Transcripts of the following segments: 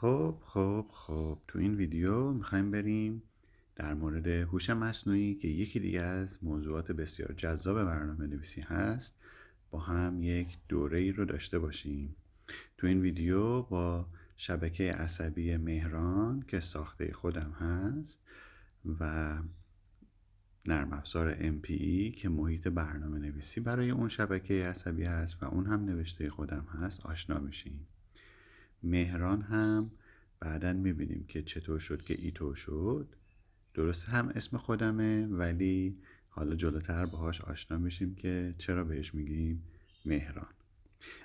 خب تو این ویدیو میخوایم بریم در مورد هوش مصنوعی که یکی دیگه از موضوعات بسیار جذاب برنامه نویسی هست با هم یک دوره ای رو داشته باشیم. تو این ویدیو با شبکه عصبی مهران که ساخته خودم هست و نرم افزار MPE که محیط برنامه نویسی برای اون شبکه عصبی هست و اون هم نوشته خودم هست آشنا میشیم. مهران هم بعداً میبینیم که چطور شد که ایتو شد. درست هم اسم خودمه ولی حالا جلوتر باهاش آشنا میشیم که چرا بهش میگیم مهران.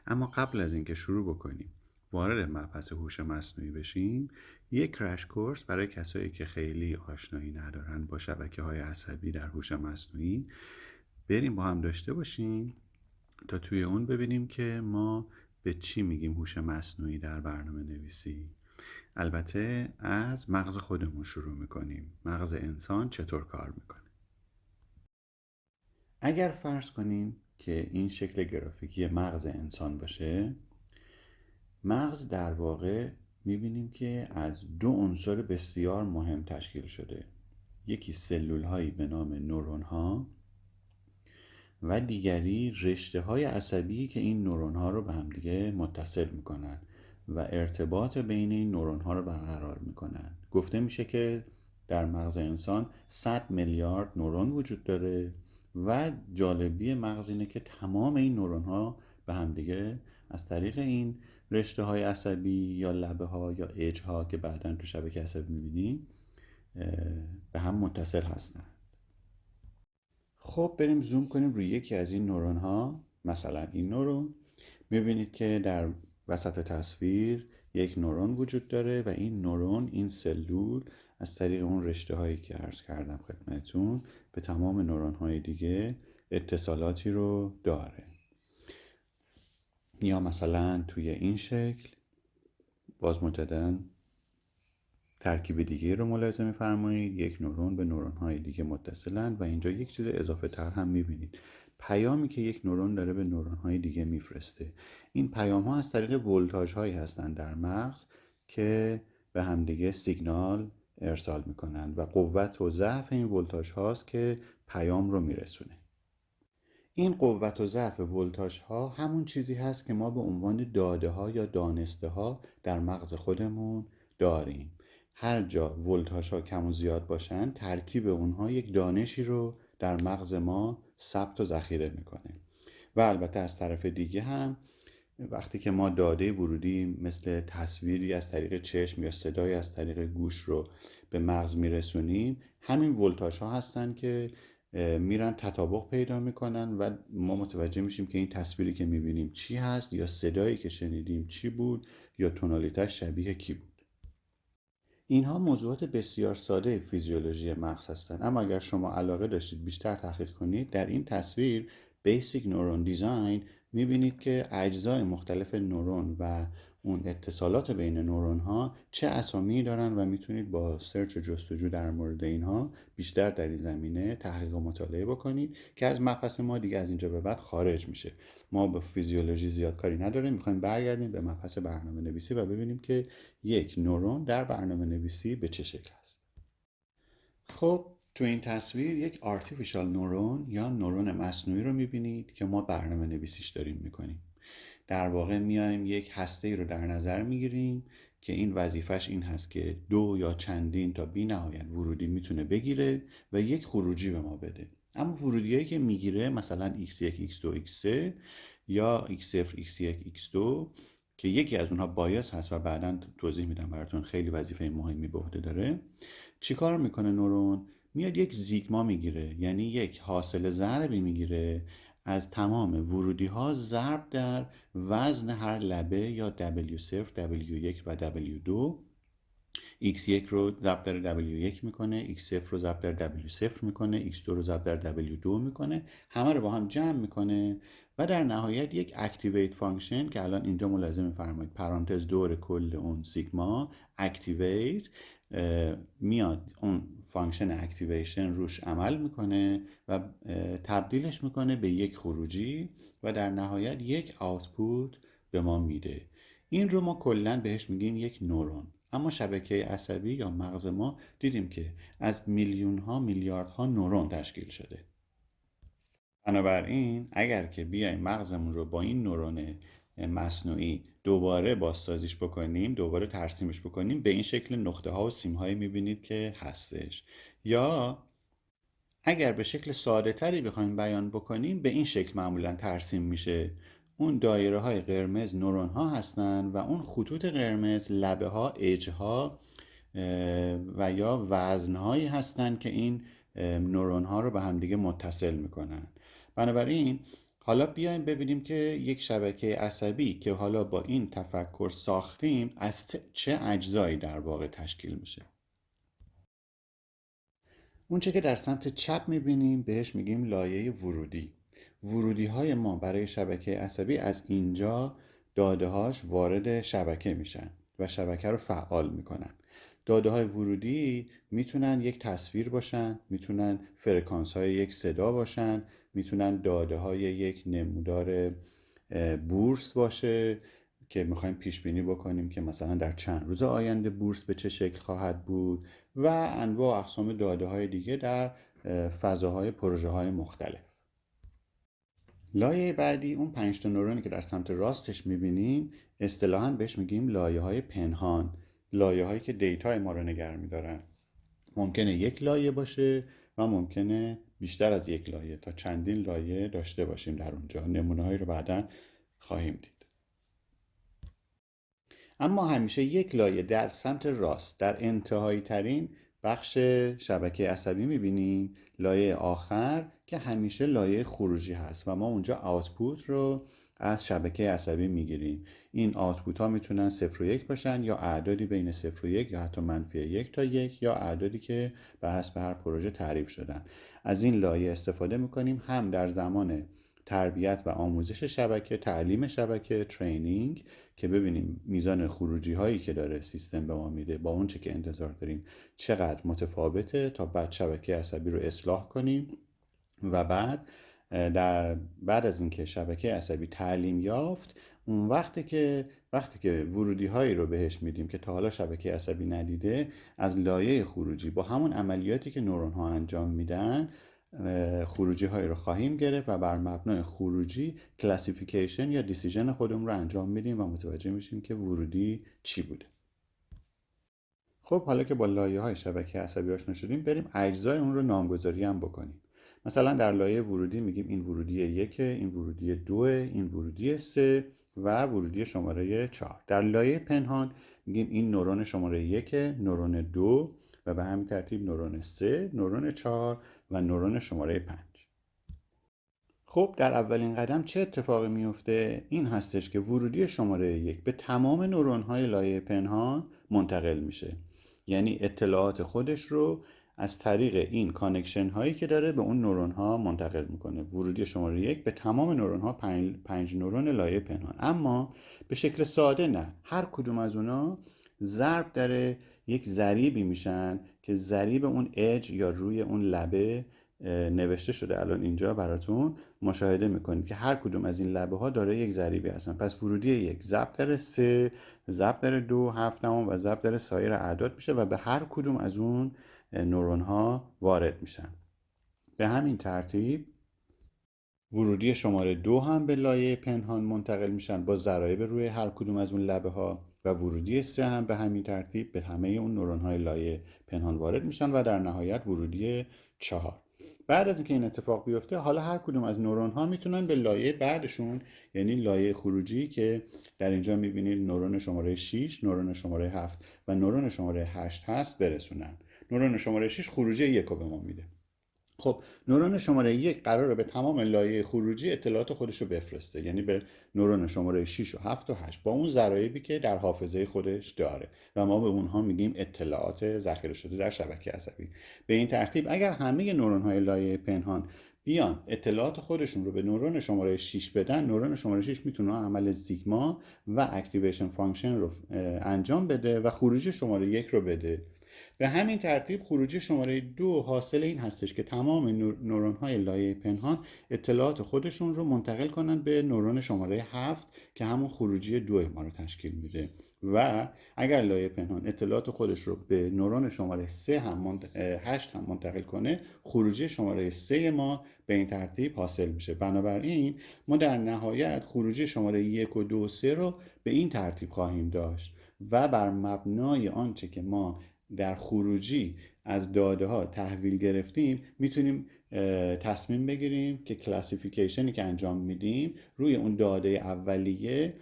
اما قبل از اینکه شروع بکنیم وارد مبحث هوش مصنوعی بشیم، یک کرش کورس برای کسایی که خیلی آشنایی ندارن با شبکه‌های عصبی در هوش مصنوعی بریم با هم داشته باشیم تا توی اون ببینیم که ما به چی میگیم هوش مصنوعی در برنامه نویسی. البته از مغز خودمون شروع میکنیم. مغز انسان چطور کار میکنه؟ اگر فرض کنیم که این شکل گرافیکی مغز انسان باشه، مغز در واقع میبینیم که از دو عنصر بسیار مهم تشکیل شده. یکی سلول هایی به نام نورون ها و دیگری رشته های عصبی که این نورون ها رو به همدیگه متصل میکنن و ارتباط بین این نورون ها رو برقرار میکنن. گفته میشه که در مغز انسان 100 میلیارد نورون وجود داره و جالبی مغز اینه که تمام این نورون ها به همدیگه از طریق این رشته های عصبی یا لبه ها یا اج ها که بعداً تو شبکه عصبی میبینیم به هم متصل هستن. خب بریم زوم کنیم روی یکی از این نورون ها، مثلا این نورون. میبینید که در وسط تصویر یک نورون وجود داره و این نورون، این سلول، از طریق اون رشته هایی که عرض کردم خدمتون به تمام نورون های دیگه اتصالاتی رو داره. یا مثلا توی این شکل باز مجدداً ترکیب دیگه رو ملاحظه می‌فرمایید. یک نورون به نورون‌های دیگه متصلند و اینجا یک چیز اضافه تر هم می‌بینید، پیامی که یک نورون داره به نورون‌های دیگه میفرسته. این پیام‌ها از طریق ولتاژهایی هستند در مغز که به همدیگه سیگنال ارسال می‌کنند و قوت و ضعف این ولتاژ هاست که پیام رو میرسونه. این قوت و ضعف ولتاژ ها همون چیزی هست که ما به عنوان داده ها یا دانسته ها در مغز خودمون داریم. هر جا ولتاژ ها کم و زیاد باشن، ترکیب اونها یک دانشی رو در مغز ما ثبت و ذخیره میکنه. و البته از طرف دیگه هم وقتی که ما داده ورودی مثل تصویری از طریق چشم یا صدایی از طریق گوش رو به مغز میرسونیم، همین ولتاژ ها هستن که میرن تطابق پیدا میکنن و ما متوجه میشیم که این تصویری که میبینیم چی هست یا صدایی که شنیدیم چی بود یا تونالیتش شبیه کی بود. اینها موضوعات بسیار ساده فیزیولوژی مغز هستند، اما اگر شما علاقه داشتید بیشتر تحقیق کنید، در این تصویر Basic Neuron Design میبینید که اجزای مختلف نورون و اون اتصالات بین نورون ها چه اسامی دارن و میتونید با سرچ و جستجو در مورد اینها بیشتر در این زمینه تحقیق و مطالعه بکنید که از مبحث ما دیگه از اینجا به بعد خارج میشه. ما با فیزیولوژی زیاد کاری نداریم، میخوایم برگردیم به مبحث برنامه نویسی و ببینیم که یک نورون در برنامه نویسی به چه شکل است. خب تو این تصویر یک آرتیفیشال نورون یا نورون مصنوعی رو میبینید که ما برنامه نویسیش داریم میکنیم. در واقع میایم یک هسته رو در نظر میگیریم که این وظیفش این هست که دو یا چندین تا بی نهایت ورودی میتونه بگیره و یک خروجی به ما بده. اما ورودیایی که میگیره مثلا x1 x2 x3 یا x0 x1 x2 که یکی از اونها بایاس هست و بعداً توضیح میدم براتون، خیلی وظیفه مهمی به عهده داره. چیکار میکنه نورون؟ میاد یک زیگما میگیره، یعنی یک حاصل ضربی میگیره از تمام ورودی ها ضرب در وزن هر لبه یا W0 W1 و W2. x1 رو ضرب در W1 میکنه، x0 رو ضرب در W0 میکنه، x2 رو ضرب در W2 میکنه، همه رو با هم جمع میکنه و در نهایت یک اکتیویت فانکشن که الان اینجا ملاحظه میفرمایید پرانتز دور کل اون سیگما اکتیویت میاد، اون فانکشن اکتیویشن روش عمل میکنه و تبدیلش میکنه به یک خروجی و در نهایت یک آوتپوت به ما میده. این رو ما کلاً بهش میگیم یک نورون. اما شبکه عصبی یا مغز ما دیدیم که از میلیون ها میلیاردها نورون تشکیل شده. بنابراین اگر که بیایم مغزمون رو با این نورون مصنوعی دوباره بازسازیش بکنیم، دوباره ترسیمش بکنیم، به این شکل نقطه ها و سیم هایی میبینید که هستش. یا اگر به شکل ساده تری بخوایم بیان بکنیم، به این شکل معمولا ترسیم میشه. اون دایره های قرمز نورون ها هستن و اون خطوط قرمز لبه ها، اج ها و یا وزن هایی هستن که این نورون ها رو به همدیگه متصل میکنن. بنابراین حالا بیایم ببینیم که یک شبکه عصبی که حالا با این تفکر ساختیم از چه اجزایی در واقع تشکیل میشه. اون چه که در سمت چپ میبینیم بهش میگیم لایه ورودی. ورودی های ما برای شبکه عصبی از اینجا داده هاش وارد شبکه میشن و شبکه رو فعال میکنن. داده های ورودی میتونن یک تصویر باشن، میتونن فرکانس های یک صدا باشن، میتونن داده های یک نمودار بورس باشه که میخوایم پیش بینی بکنیم که مثلا در چند روز آینده بورس به چه شکل خواهد بود و انواع و اقسام داده های دیگه در فضاهای پروژه های مختلف. لایه بعدی اون 5 تا نورونی که در سمت راستش میبینیم اصطلاحاً بهش میگیم لایه های پنهان، لایه هایی که دیتای ما رو نگه میدارن. ممکنه یک لایه باشه و ممکنه بیشتر از یک لایه تا چندین لایه داشته باشیم در اونجا. نمونه هایی رو بعداً خواهیم دید. اما همیشه یک لایه در سمت راست در انتهایی ترین بخش شبکه عصبی میبینیم، لایه آخر که همیشه لایه خروجی هست و ما اونجا آوتپوت رو از شبکه عصبی میگیریم. این آوتپوت ها میتونن 0 و 1 باشن یا اعدادی بین 0 و 1 یا حتی منفی 1 تا 1 یا اعدادی که بر حسب هر پروژه تعریف شدن. از این لایه استفاده میکنیم هم در زمان تربیت و آموزش شبکه، تعلیم شبکه، ترینینگ، که ببینیم میزان خروجی هایی که داره سیستم به ما میده با اون چه که انتظار داریم چقدر متفاوته تا بعد شبکه عصبی رو اصلاح کنیم و بعد از اینکه شبکه عصبی تعلیم یافت، اون وقتی که ورودی هایی رو بهش میدیم که تا حالا شبکه عصبی ندیده، از لایه خروجی با همون عملیاتی که نورون ها انجام میدن خروجی هایی رو خواهیم گرفت و بر مبنای خروجی کلاسیفیکیشن یا دیسیژن خودمون رو انجام میدیم و متوجه میشیم که ورودی چی بوده. خب حالا که با لایه های شبکه عصبی آشنا شدیم، بریم اجزای اون رو نامگذاری هم بکنیم. مثلا در لایه ورودی میگیم این ورودی 1، این ورودی 2، این ورودی 3 و ورودی شماره 4. در لایه پنهان میگیم این نورون شماره 1، نورون 2 و به همین ترتیب نورون 3، نورون 4 و نورون شماره 5. خب در اولین قدم چه اتفاقی میفته؟ این هستش که ورودی شماره 1 به تمام نورون‌های لایه پنهان منتقل میشه. یعنی اطلاعات خودش رو از طریق این کانکشن هایی که داره به اون نورون ها منتقل میکنه. ورودی شماره 1 به تمام نورون ها 5 نورون لایه پنهان. اما به شکل ساده نه، هر کدوم از اونا ضرب در یک ضریبی میشن که ضریب اون اج یا روی اون لبه نوشته شده. الان اینجا براتون مشاهده میکنید که هر کدوم از این لبه ها داره یک ضریبی هستن. پس ورودی 1 ضرب در 3، ضرب در 2، 7 و ضرب در سایر اعداد میشه و به هر کدوم از اون نورون ها وارد میشن. به همین ترتیب ورودی شماره 2 هم به لایه پنهان منتقل میشن با ضرایب روی هر کدوم از اون لبه ها و ورودی 3 هم به همین ترتیب به همه اون نورون های لایه پنهان وارد میشن و در نهایت ورودی 4. بعد از اینکه این اتفاق بیفته، حالا هر کدوم از نورون ها میتونن به لایه بعدشون، یعنی لایه خروجی که در اینجا میبینید نورون شماره 6، نورون شماره 7 و نورون شماره 8 هست برسونن. نورون شماره 6 خروجی 1 رو به ما میده. خب نورون شماره 1 قراره به تمام لایه خروجی اطلاعات خودش رو بفرسته، یعنی به نورون شماره 6 و 7 و 8 با اون ضرایبی که در حافظه خودش داره و ما به اونها میگیم اطلاعات ذخیره شده در شبکه عصبی. به این ترتیب اگر همه نورون های لایه پنهان بیان اطلاعات خودشون رو به نورون شماره 6 بدن، نورون شماره 6 میتونه عمل سیگما و اکتیویشن فانکشن رو انجام بده و خروجی شماره 1 رو بده. به همین ترتیب خروجی شماره 2 حاصل این هستش که تمام نورون‌های لایه پنهان اطلاعات خودشون رو منتقل کنن به نورون شماره 7 که همون خروجی 2 ما رو تشکیل میده و اگر لایه پنهان اطلاعات خودش رو به نورون شماره 8 هم منتقل کنه، خروجی شماره 3 ما به این ترتیب حاصل میشه. بنابراین ما در نهایت خروجی شماره 1 و 2 و 3 رو به این ترتیب خواهیم داشت و بر مبنای آنچه که ما در خروجی از داده ها تحویل گرفتیم میتونیم تصمیم بگیریم که کلاسیفیکیشنی که انجام میدیم روی اون داده اولیه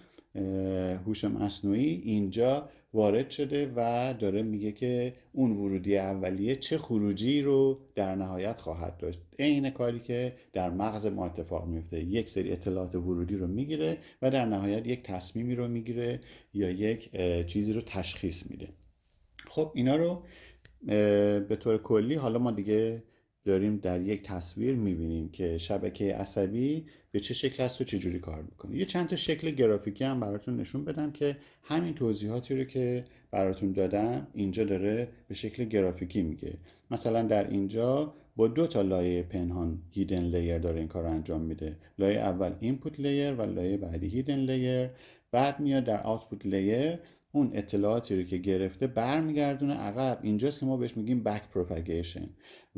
هوش مصنوعی اینجا وارد شده و داره میگه که اون ورودی اولیه چه خروجی رو در نهایت خواهد داشت. عین کاری که در مغز ما اتفاق میفته، یک سری اطلاعات ورودی رو میگیره و در نهایت یک تصمیمی رو میگیره یا یک چیزی رو تشخیص میده. خب اینا رو به طور کلی حالا ما دیگه داریم در یک تصویر میبینیم که شبکه عصبی به چه شکل است و چه جوری کار میکنه. یه چند تا شکل گرافیکی هم براتون نشون بدم که همین توضیحاتی رو که براتون دادم اینجا داره به شکل گرافیکی میگه. مثلا در اینجا با 2 تا لایه پنهان هیدن لیر داره این کار رو انجام میده. لایه اول اینپوت لیر و لایه بعدی هیدن لیر. بعد میاد در آوتپوت لیر اون اطلاعاتی رو که گرفته برمیگردونه عقب. اینجاست که ما بهش میگیم بک پروپاگیشن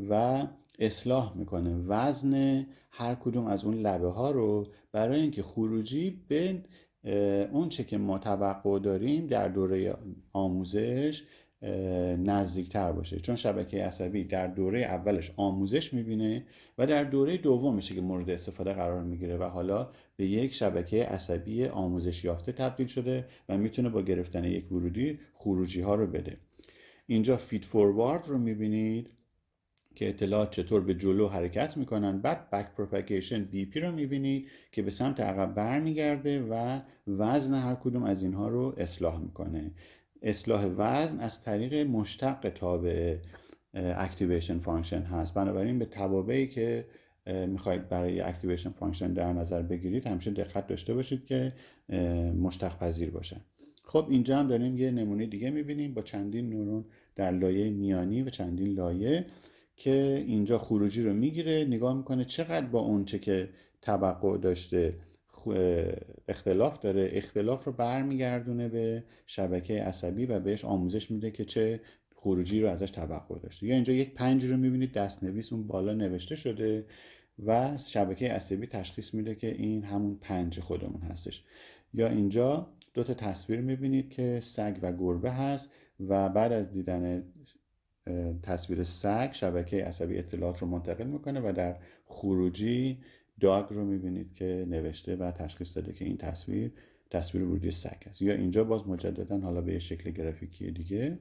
و اصلاح میکنه وزن هر کدوم از اون لبه ها رو برای اینکه خروجی به اون چه که ما توقع داریم در دوره آموزش نزدیکتر باشه. چون شبکه عصبی در دوره اولش آموزش میبینه و در دوره دومشه که مورد استفاده قرار میگیره و حالا به یک شبکه عصبی آموزش یافته تبدیل شده و میتونه با گرفتن یک ورودی خروجی ها رو بده. اینجا فید فوروارد رو میبینید که اطلاعات چطور به جلو حرکت میکنن. بعد بک پروپاگیشن بی پی رو میبینید که به سمت عقب برمیگرده و وزن هر کدوم از اینها رو اصلاح میکنه. اصلاح وزن از طریق مشتق تابع اکتیویشن فانکشن هست. بنابراین به توابعی که میخواید برای اکتیویشن فانکشن در نظر بگیرید همیشه دقت داشته باشید که مشتق پذیر باشن. خب اینجا هم داریم یه نمونه دیگه میبینیم با چندین نورون در لایه میانی و چندین لایه که اینجا خروجی رو میگیره، نگاه میکنه چقدر با اون چه که توقع داشته اختلاف داره، اختلاف رو برمیگردونه به شبکه عصبی و بهش آموزش میده که چه خروجی رو ازش توقع داشته. یا اینجا یک 5 رو میبینید دستنویس اون بالا نوشته شده و شبکه عصبی تشخیص میده که این همون 5 خودمون هستش. یا اینجا 2 تا تصویر میبینید که سگ و گربه هست و بعد از دیدن تصویر سگ شبکه عصبی اطلاعات رو منتقل میکنه و در خروجی داگ رو میبینید که نوشته و تشخیص داده که این تصویر ورودی سگ است. یا اینجا باز مجددا حالا به شکل گرافیکی دیگه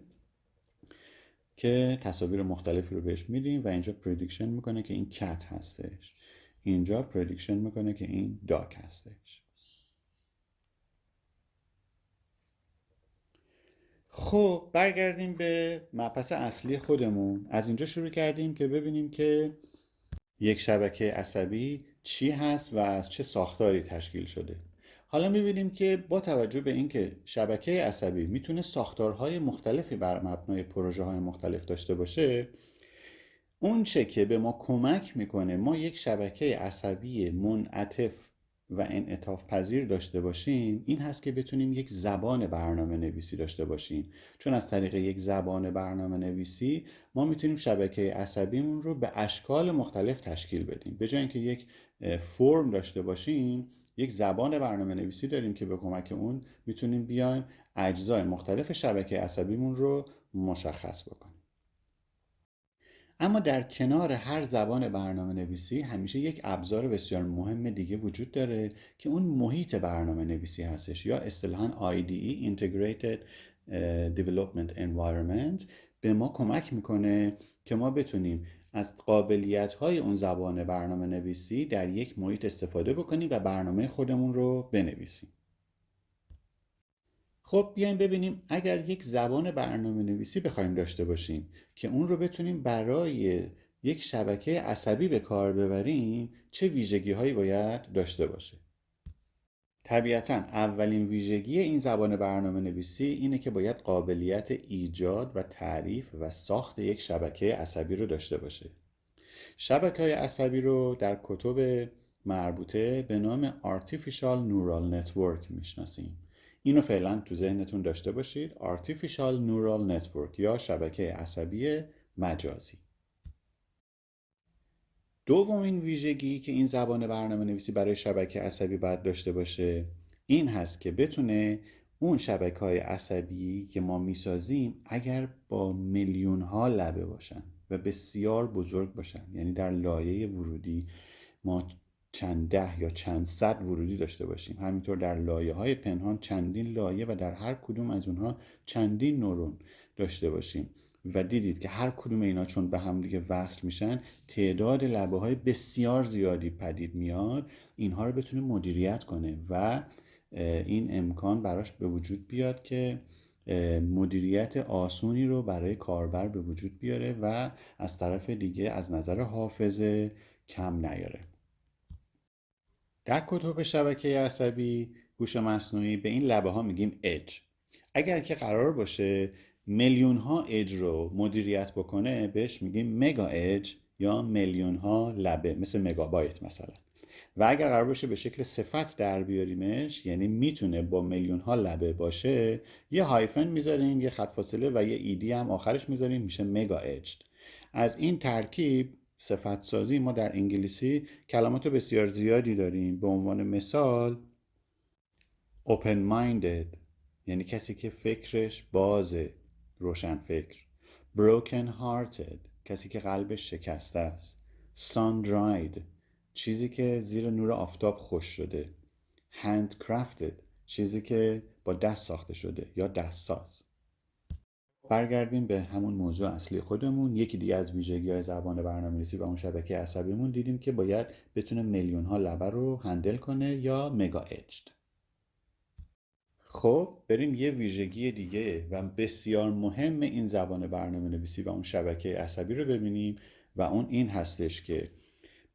که تصاویر مختلفی رو بهش میدیم و اینجا پردیکشن میکنه که این کت هستش، اینجا پردیکشن میکنه که این داگ هستش. خب برگردیم به مبحث اصلی خودمون. از اینجا شروع کردیم که ببینیم که یک شبکه عصبی چی هست و از چه ساختاری تشکیل شده. حالا می‌بینیم که با توجه به اینکه شبکه عصبی میتونه ساختارهای مختلفی بر مبنای پروژه‌های مختلف داشته باشه، اون چه که به ما کمک میکنه ما یک شبکه عصبی منعطف و انعطاف پذیر داشته باشیم این هست که بتونیم یک زبان برنامه نویسی داشته باشیم. چون از طریق یک زبان برنامه نویسی ما میتونیم شبکه عصبیمون رو به اشکال مختلف تشکیل بدیم. به جای اینکه یک فرم داشته باشیم یک زبان برنامه نویسی داریم که به کمک اون میتونیم بیایم اجزای مختلف شبکه عصبیمون رو مشخص بکنیم. اما در کنار هر زبان برنامه نویسی همیشه یک ابزار بسیار مهم دیگه وجود داره که اون محیط برنامه نویسی هستش یا اصطلاحاً IDE Integrated Development Environment. به ما کمک میکنه که ما بتونیم از قابلیت‌های اون زبان برنامه نویسی در یک محیط استفاده بکنیم و برنامه خودمون رو بنویسیم. خب بیایم ببینیم اگر یک زبان برنامه نویسی بخوایم داشته باشیم که اون رو بتونیم برای یک شبکه عصبی به کار ببریم چه ویژگی هایی باید داشته باشه. طبیعتاً اولین ویژگی این زبان برنامه نویسی اینه که باید قابلیت ایجاد و تعریف و ساخت یک شبکه عصبی رو داشته باشه. شبکه‌های عصبی رو در کتب مربوطه به نام Artificial Neural Network میشناسیم. اینو فعلا تو ذهنتون داشته باشید. Artificial Neural Network یا شبکه عصبی مجازی. دومین ویژگی که این زبان برنامه نویسی برای شبکه عصبی باید داشته باشه این هست که بتونه اون شبکه‌های عصبی که ما میسازیم اگر با میلیون ها لبه باشن و بسیار بزرگ باشن، یعنی در لایه ورودی ما چند ده یا چند صد ورودی داشته باشیم، همینطور در لایه های پنهان چندین لایه و در هر کدوم از اونها چندین نورون داشته باشیم و دیدید که هر کدوم اینا چون به هم دیگه وصل میشن تعداد لبه های بسیار زیادی پدید میاد، اینها رو بتونه مدیریت کنه و این امکان براش به وجود بیاد که مدیریت آسونی رو برای کاربر به وجود بیاره و از طرف دیگه از نظر حافظه کم نیاره. در کتب شبکه عصبی هوش مصنوعی به این لبه ها میگیم اج. اگر که قرار باشه میلیون ها اج رو مدیریت بکنه بهش میگیم مگا اج یا میلیون ها لبه، مثل مگابایت مثلا. و اگر قرار باشه به شکل صفت در بیاریمش، یعنی میتونه با میلیون ها لبه باشه، یه هایفن میذاریم، یه خط فاصله و یه ایدی هم آخرش میذاریم، میشه مگا اجد. از این ترکیب صفت سازی ما در انگلیسی کلمات بسیار زیادی داریم. به عنوان مثال open minded یعنی کسی که فکرش بازه، روشن فکر. broken hearted کسی که قلبش شکسته است. sun dried چیزی که زیر نور آفتاب خشک شده. handcrafted چیزی که با دست ساخته شده یا دستساز. برگردیم به همون موضوع اصلی خودمون. یکی دیگه از ویژگی‌های زبان برنامه‌نویسی و اون شبکه عصبیمون دیدیم که باید بتونه میلیون ها لبه رو هندل کنه یا مگا اجد. خب بریم یه ویژگی دیگه و بسیار مهم این زبان برنامه‌نویسی و اون شبکه عصبی رو ببینیم و اون این هستش که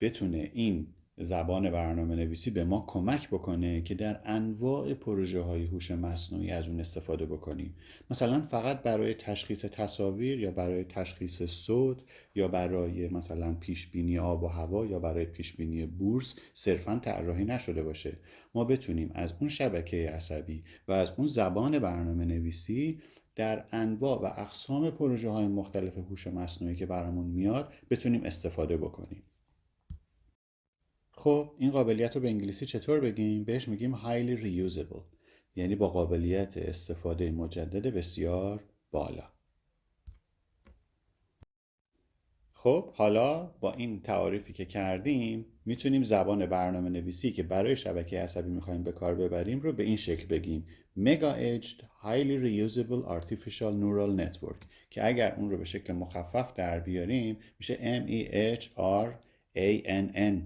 بتونه این زبان برنامه نویسی به ما کمک بکنه که در انواع پروژه های هوش مصنوعی از اون استفاده بکنیم. مثلا فقط برای تشخیص تصاویر یا برای تشخیص صوت یا برای مثلا پیش بینی آب و هوا یا برای پیش بینی بورس صرفا طراحی نشده باشه. ما بتونیم از اون شبکه عصبی و از اون زبان برنامه نویسی در انواع و اقسام پروژه های مختلف هوش مصنوعی که برامون میاد بتونیم استفاده بکنیم. خب این قابلیت رو به انگلیسی چطور بگیم؟ بهش میگیم highly reusable، یعنی با قابلیت استفاده مجدد بسیار بالا. خب حالا با این تعاریفی که کردیم میتونیم زبان برنامه نویسی که برای شبکه عصبی میخوایم به کار ببریم رو به این شکل بگیم Mega Edged Highly Reusable Artificial Neural Network، که اگر اون رو به شکل مخفف در بیاریم میشه MEHRANN.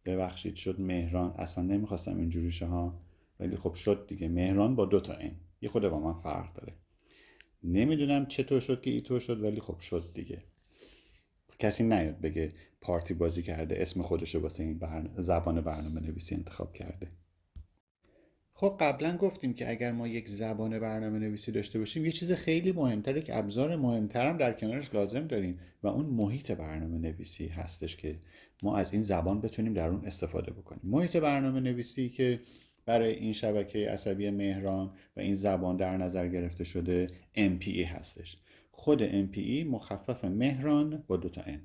ببخشید شد مهران، اصلا نمیخواستم اینجوری شه ها، ولی خب شد دیگه. مهران با 2 تا n یه خود با من فرق داره. نمیدونم چطور شد که اینطور شد ولی خب شد دیگه. کسی نیاد بگه پارتی بازی کرده اسم خودشو واسه این زبان برنامه نویسی انتخاب کرده. خب قبلا گفتیم که اگر ما یک زبان برنامه نویسی داشته باشیم یه چیز خیلی مهمتر، یک ابزار مهمتر هم در کنارش لازم داریم و اون محیط برنامه نویسی هستش که ما از این زبان بتونیم در اون استفاده بکنیم. محیط برنامه نویسی که برای این شبکه عصبی مهران و این زبان در نظر گرفته شده MPE هستش. خود MPE مخفف مهران با 2 تا n،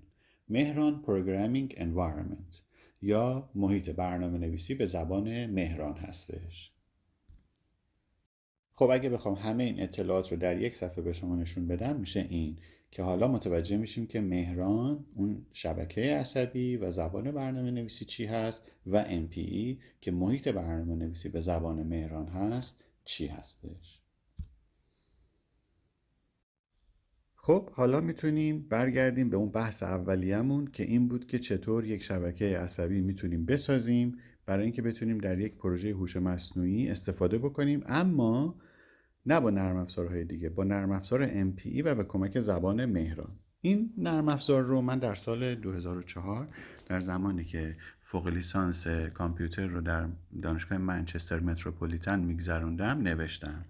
مهران Programming Environment یا محیط برنامه نویسی به زبان مهران هستش. خب اگه بخوام همه این اطلاعات رو در یک صفحه به شما نشون بدم میشه این که حالا متوجه میشیم که مهران اون شبکه عصبی و زبان برنامه نویسی چی هست و MPE که محیط برنامه نویسی به زبان مهران هست چی هستش. خب حالا میتونیم برگردیم به اون بحث اولیه‌مون که این بود که چطور یک شبکه عصبی میتونیم بسازیم برای اینکه بتونیم در یک پروژه هوش مصنوعی استفاده بکنیم، اما نه با نرم افزارهای دیگه، با نرم افزار MPE و به کمک زبان مهران. این نرم افزار رو من در سال 2004 در زمانی که فوق لیسانس کامپیوتر رو در دانشگاه منچستر متروپولیتن میگذروندم نوشتم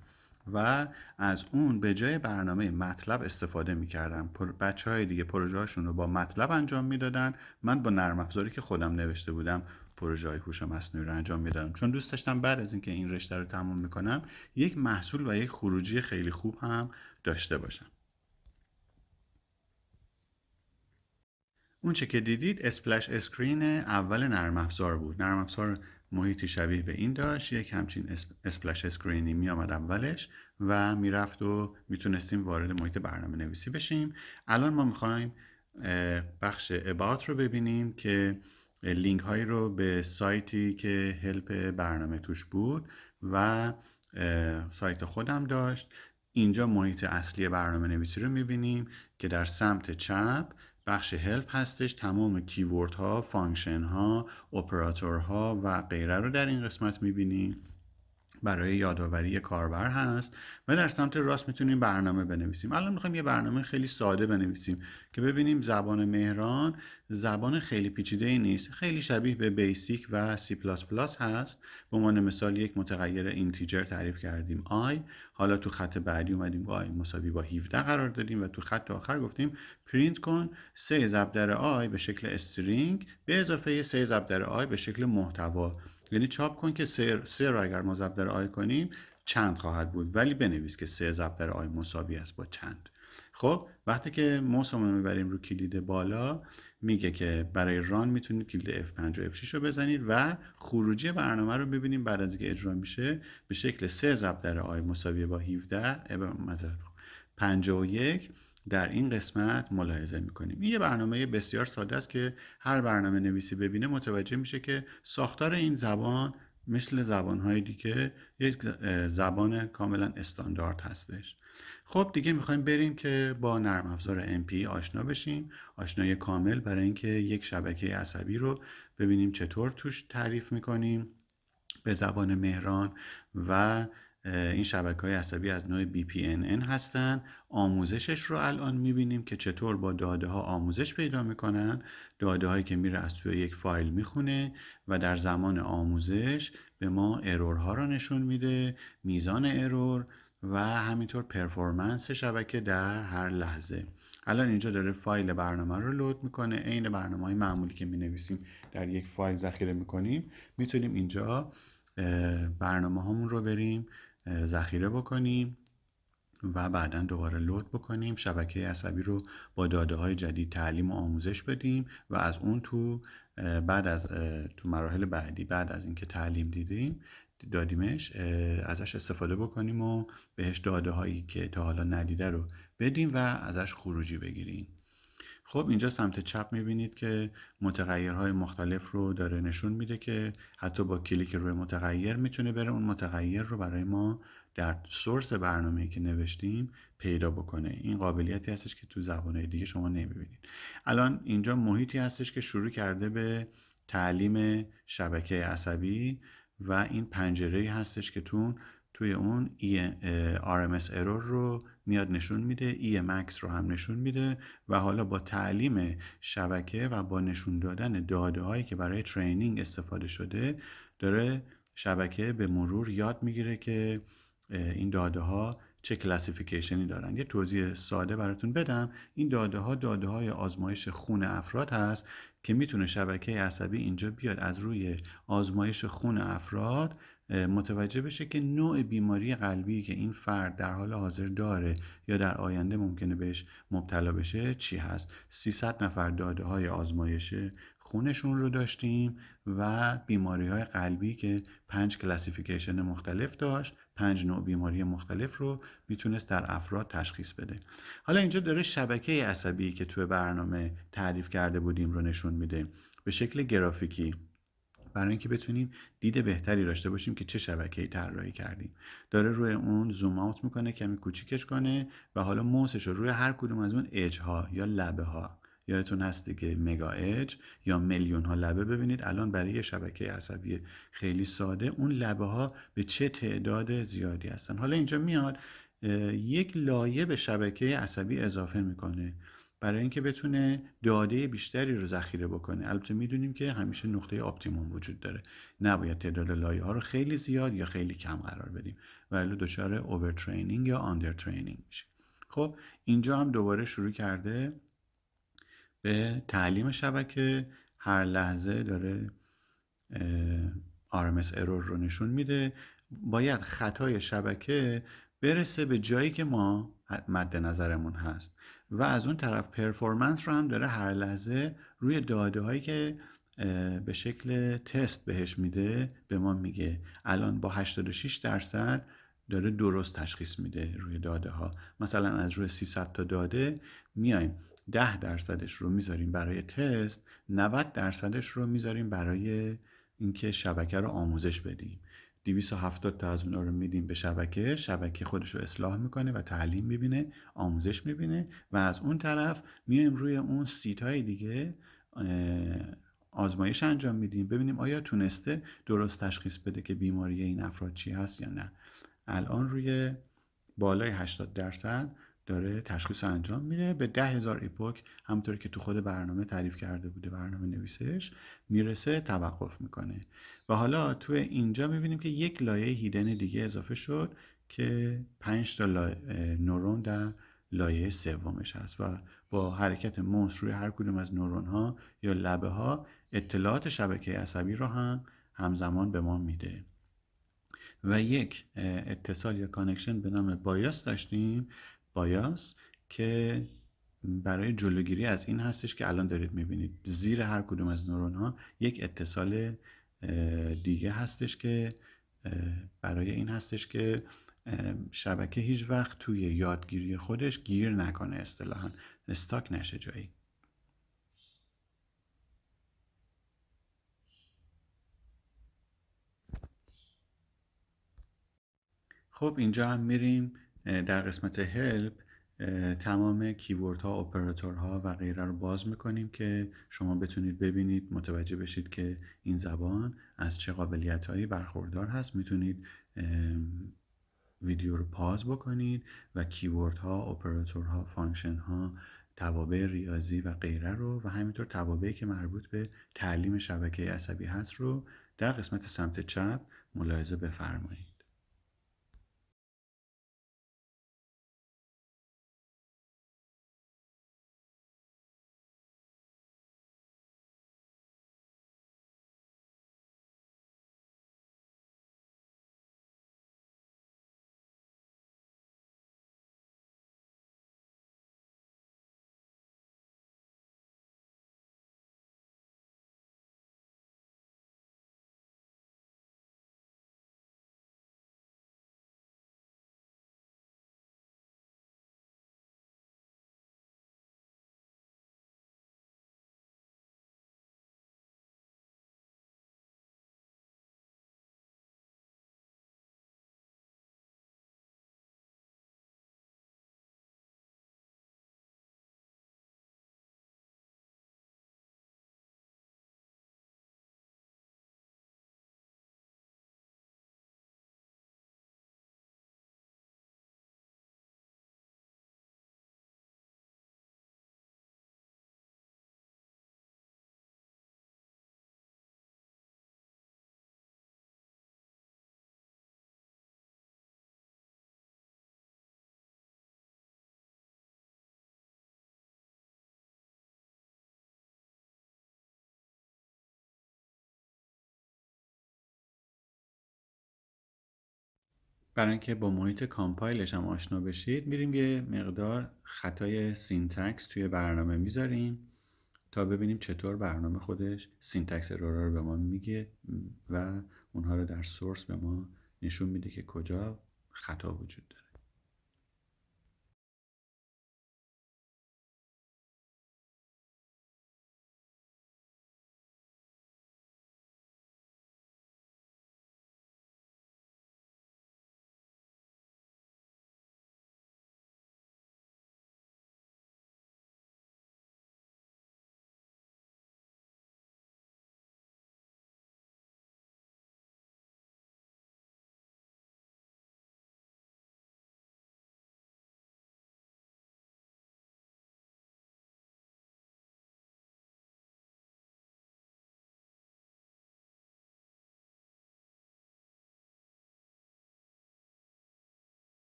و از اون به جای برنامه مطلب استفاده میکردم. بچه های دیگه پروژه هاشون رو با مطلب انجام میدادن، من با نرم افزاری که خودم نوشته بودم پروژه های هوش مصنوعی رو انجام میدادم، چون دوست داشتم بعد از اینکه این رشته رو تموم میکنم یک محصول و یک خروجی خیلی خوب هم داشته باشم. اون چه که دیدید اسپلش اسکرین اول نرم افزار بود. نرم افزار محیطی شبیه به این داشت، یک همچین اسپلش اسکرینی می آمد اولش و میرفت و میتونستیم وارد محیط برنامه نویسی بشیم. الان ما میخوایم بخش about رو ببینیم که لینک هایی رو به سایتی که هلپ برنامه توش بود و سایت خودم داشت. اینجا محیط اصلی برنامه نویسی رو میبینیم که در سمت چپ بخش هلپ هستش، تمام کیورد ها، فانکشن ها، اپراتورها و غیره رو در این قسمت میبینیم. برای یادآوری کاربر هست و در سمت راست میتونیم برنامه بنویسیم. الان میخوایم یه برنامه خیلی ساده بنویسیم که ببینیم زبان مهران زبان خیلی پیچیده ای نیست، خیلی شبیه به بیسیک و سی پلاس پلاس هست. به عنوان مثال یک متغیر اینتیجر تعریف کردیم i، حالا تو خط بعدی اومدیم با i مساوی با 17 قرار دادیم و تو خط آخر گفتیم پرینت کن 3 ضرب در i به شکل استرینگ به اضافه 3 ضرب در i به شکل محتوا. یعنی چاپ کن که 3 رو اگر ما ضرب در آی کنیم چند خواهد بود، ولی بنویس که 3 ضرب در آی مساوی است با چند. خب وقتی که موسمون میبریم رو کلید بالا میگه که برای ران میتونید کلید F5 و F6 رو بزنید و خروجی برنامه رو ببینیم بعد از اینکه اجرا میشه به شکل 3 ضرب در آی مساوی با 51 در این قسمت ملاحظه میکنیم. این یه برنامه بسیار ساده است که هر برنامه نویسی ببینه متوجه میشه که ساختار این زبان مثل زبانهای دیگه یک زبان کاملا استاندارد هستش. خب دیگه میخوایم بریم که با نرم افزار MPE آشنا بشیم، آشنایی کامل، برای اینکه یک شبکه عصبی رو ببینیم چطور توش تعریف میکنیم به زبان مهران و این شبکه‌های عصبی از نوع BPNN هستن. آموزشش رو الان میبینیم که چطور با داده ها آموزش پیدا میکنن، داده هایی که میره از توی یک فایل میخونه و در زمان آموزش به ما ارورها رو نشون میده، میزان ارور و همینطور پرفورمنس شبکه در هر لحظه. الان اینجا داره فایل برنامه رو لود میکنه، عین برنامه‌های معمولی که مینویسیم در یک فایل ذخیره میکنیم. میتونیم اینجا برنامه هامون رو بریم ذخیره بکنیم و بعدا دوباره لود بکنیم، شبکه عصبی رو با داده های جدید تعلیم و آموزش بدیم و از اون تو مراحل بعدی بعد از اینکه تعلیم دادیمش ازش استفاده بکنیم و بهش داده هایی که تا حالا ندیده رو بدیم و ازش خروجی بگیریم. خب اینجا سمت چپ میبینید که متغیرهای مختلف رو داره نشون میده که حتی با کلیک روی متغیر میتونه بره اون متغیر رو برای ما در سورس برنامه‌ای که نوشتیم پیدا بکنه. این قابلیتی هستش که تو زبان‌های دیگه شما نمیبینید. الان اینجا محیطی هستش که شروع کرده به تعلیم شبکه عصبی و این پنجره‌ای هستش که توی اون RMS error رو میاد نشون میده، EMAX رو هم نشون میده و حالا با تعلیم شبکه و با نشون دادن داده هایی که برای ترینینگ استفاده شده داره شبکه به مرور یاد میگیره که این داده ها چه کلاسیفیکیشنی دارن. یه توضیح ساده براتون بدم، این داده های آزمایش خون افراد هست که میتونه شبکه عصبی اینجا بیاد از روی آزمایش خون افراد متوجه بشه که نوع بیماری قلبی که این فرد در حال حاضر داره یا در آینده ممکنه بهش مبتلا بشه چی هست. 300 نفر داده های آزمایش خونشون رو داشتیم و بیماری های قلبی که 5 کلاسیفیکیشن مختلف داشت، 5 نوع بیماری مختلف رو میتونست در افراد تشخیص بده. حالا اینجا داره شبکه عصبی که توی برنامه تعریف کرده بودیم رو نشون میده به شکل گرافیکی، برای اینکه بتونیم دید بهتری داشته باشیم که چه شبکه‌ای طراحی کردیم. داره روی اون زوم آوت میکنه، کمی کوچیکش کنه و حالا موسش رو روی هر کدوم از اون اج ها یا لبه ها، یادتون هست دیگه مگا اج یا میلیون ها لبه، ببینید الان برای یه شبکه عصبی خیلی ساده اون لبه ها به چه تعداد زیادی هستن. حالا اینجا میاد یک لایه به شبکه عصبی اضافه میکنه برای اینکه بتونه داده بیشتری رو ذخیره بکنه. البته میدونیم که همیشه نقطه اپتیموم وجود داره، نباید تعداد لایه ها رو خیلی زیاد یا خیلی کم قرار بدیم ولی دچار اوور ترینینگ یا آندر ترینینگ میشه. خب اینجا هم دوباره شروع کرده به تعلیم شبکه، هر لحظه داره RMS ارور رو نشون میده. باید خطای شبکه برسه به جایی که ما مد نظرمون هست و از اون طرف پرفورمنس رو هم داره هر لحظه روی داده هایی که به شکل تست بهش میده به ما میگه. الان با 86% داره درست تشخیص میده روی داده ها. مثلا از روی 300 تا داده میایم 10% رو میذاریم برای تست، 90% رو میذاریم برای اینکه شبکه رو آموزش بدیم. 270 تا از اونا رو میدیم به شبکه، شبکه خودش رو اصلاح میکنه و تعلیم میبینه، آموزش میبینه و از اون طرف میایم روی اون سیتای دیگه آزمایش انجام میدیم ببینیم آیا تونسته درست تشخیص بده که بیماری این افراد چی هست یا نه. الان روی بالای 80% داره تشخیص انجام میده. به 10,000 ایپوک همونطور که تو خود برنامه تعریف کرده بوده برنامه نویسش میرسه توقف میکنه. و حالا تو اینجا میبینیم که یک لایه هیدن دیگه اضافه شد که 5 تا نورون در لایه سومش هست و با حرکت موس روی هر کدوم از نورون ها یا لبه ها اطلاعات شبکه عصبی رو هم همزمان به ما میده. و یک اتصال یا کانکشن به نام بایاس داشتیم، بایاس که برای جلوگیری از این هستش که الان دارید میبینید زیر هر کدوم از نورون ها یک اتصال دیگه هستش که برای این هستش که شبکه هیچ وقت توی یادگیری خودش گیر نکنه، اصطلاحاً استاک نشه جایی. خب اینجا هم میریم در قسمت هلپ تمام کیورد ها، اپراتورها و غیره رو باز میکنیم که شما بتونید ببینید، متوجه بشید که این زبان از چه قابلیت هایی برخوردار هست. میتونید ویدیو رو پاز بکنید و کیورد ها، اپراتورها، فانکشن ها، توابع ریاضی و غیره رو و همینطور توابعی که مربوط به تعلیم شبکه عصبی هست رو در قسمت سمت چپ ملاحظه بفرمایید. برای اینکه با محیط کامپایلش هم آشنا بشید میریم یه مقدار خطای سینتکس توی برنامه میذاریم تا ببینیم چطور برنامه خودش سینتکس ارورا رو به ما میگه و اونها رو در سورس به ما نشون میده که کجا خطا وجود داره.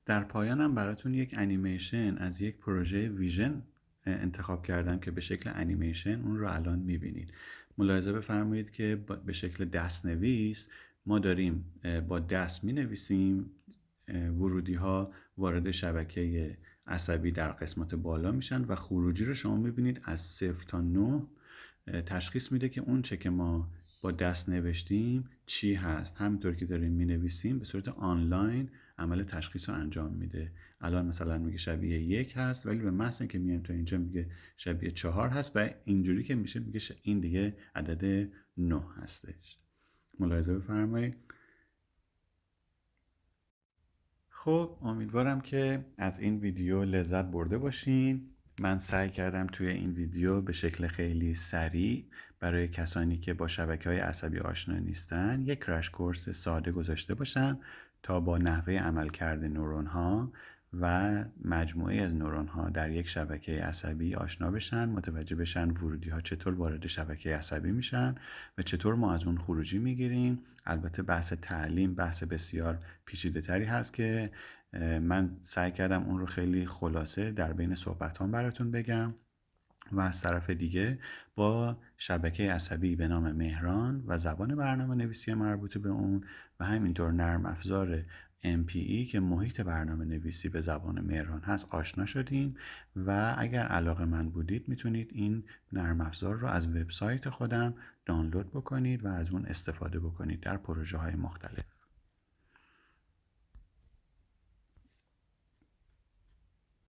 در پایانم براتون یک انیمیشن از یک پروژه ویژن انتخاب کردم که به شکل انیمیشن اون رو الان میبینید. ملاحظه بفرمایید که به شکل دستنویس ما داریم با دست مینویسیم، ورودی ها وارد شبکه عصبی در قسمت بالا میشن و خروجی رو شما میبینید از 0 تا 9 تشخیص میده که اون چه که ما با دست نوشتیم چی هست. همینطور که داریم مینویسیم به صورت آنلاین عمل تشخیص رو انجام میده. الان مثلا میگه شبیه 1 هست، ولی به محض اینکه میایم تا اینجا میگه شبیه 4 هست و اینجوری که میشه میگه این دیگه عدد 9 هستش. ملاحظه بفرمایید. خب امیدوارم که از این ویدیو لذت برده باشین. من سعی کردم توی این ویدیو به شکل خیلی سریع برای کسانی که با شبکه‌های عصبی آشنا نیستن یک کرش کورس ساده گذاشته باشم تا با نحوه عملکرد نورون ها و مجموعه از نورون ها در یک شبکه عصبی آشنا بشن، متوجه بشن ورودی ها چطور وارد شبکه عصبی میشن و چطور ما از اون خروجی میگیریم. البته بحث تعلیم بحث بسیار پیچیده تری هست که من سعی کردم اون رو خیلی خلاصه در بین صحبتام براتون بگم و از طرف دیگه با شبکه عصبی به نام مهران و زبان برنامه نویسی مربوط به اون و همینطور نرم افزار MPE که محیط برنامه نویسی به زبان مهران هست آشنا شدیم و اگر علاقه من بودید میتونید این نرم افزار رو از وبسایت خودم دانلود بکنید و از اون استفاده بکنید در پروژه های مختلف.